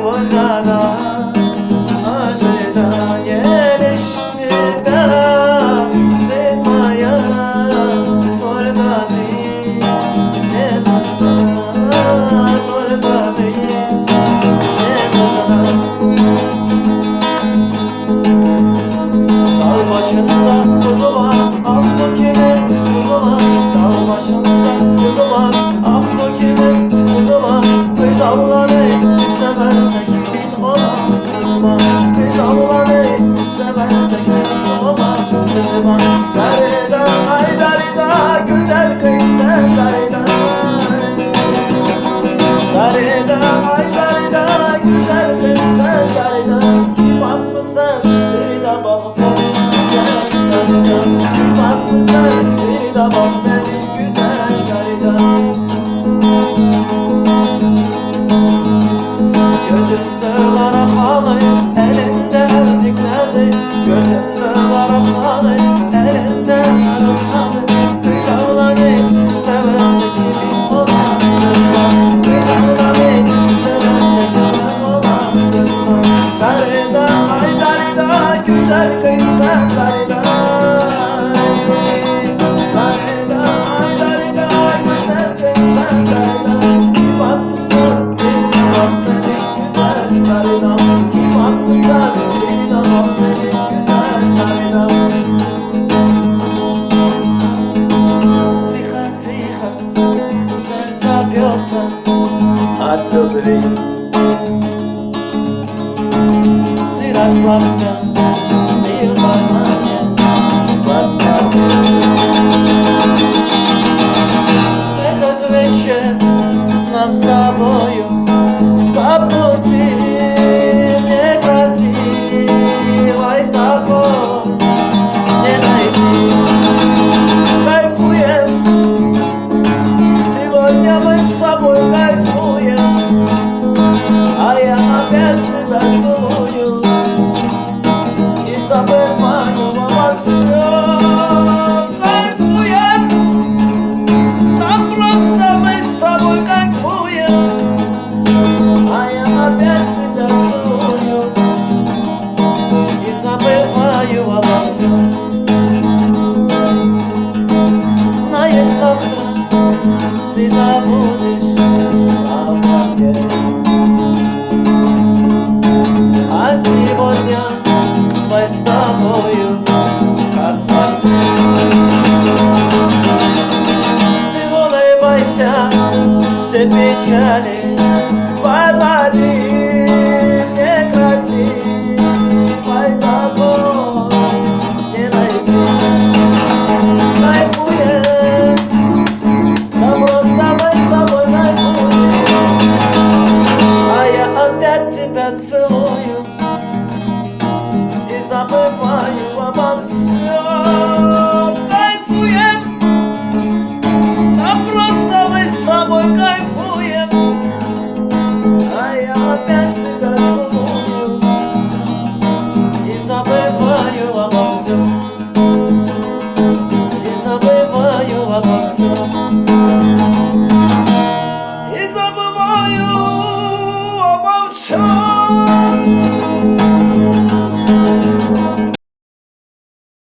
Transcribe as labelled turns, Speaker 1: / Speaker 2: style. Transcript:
Speaker 1: Volga'da acıyla gelişti de Zeytmaya Volga değil ne kadar Volga değil ne kadar Dağ başında kuzu var ah bu kimin kuzu var Dağ başında kuzu var ah bu kimin kuzu var Kız Allah ne severse kimin olan kuzu var Kız Allah ne severse kimin olan kuzu var Darida ay darida güzel kız sen darida Darida ay darida güzel kız sen darida Kim haklı sen bir de bak Bakma sen bir de bak benim güzel garida Gözünde kara halı, elinde erdik nezi Gözünde kara halı, elinde erdik halı Kız ağlanı severse kimin olan söz var Kız ağlanı severse kimin olan söz var Garida ay garida güzel kız sen garida Добрый, ты расслабься, ты в глаза не посмотри. Этот вечер нам с тобою по пути некрасивой такой не найти. Кайфуем, сегодня мы с тобой кайфуем. А я опять тебя целую и забываю обо всем. Кайфуем, так просто мы с тобой кайфуем. А я опять тебя целую и забываю обо всем. Знаешь, завтра ты забудешь обо мне. А сегодня мы с тобою как мосты. Ты улыбайся, все печали позади. Некрасивой такой не найти. Кайфуем, да просто мы с тобой кайфуем. А я опять тебя целую. Isabel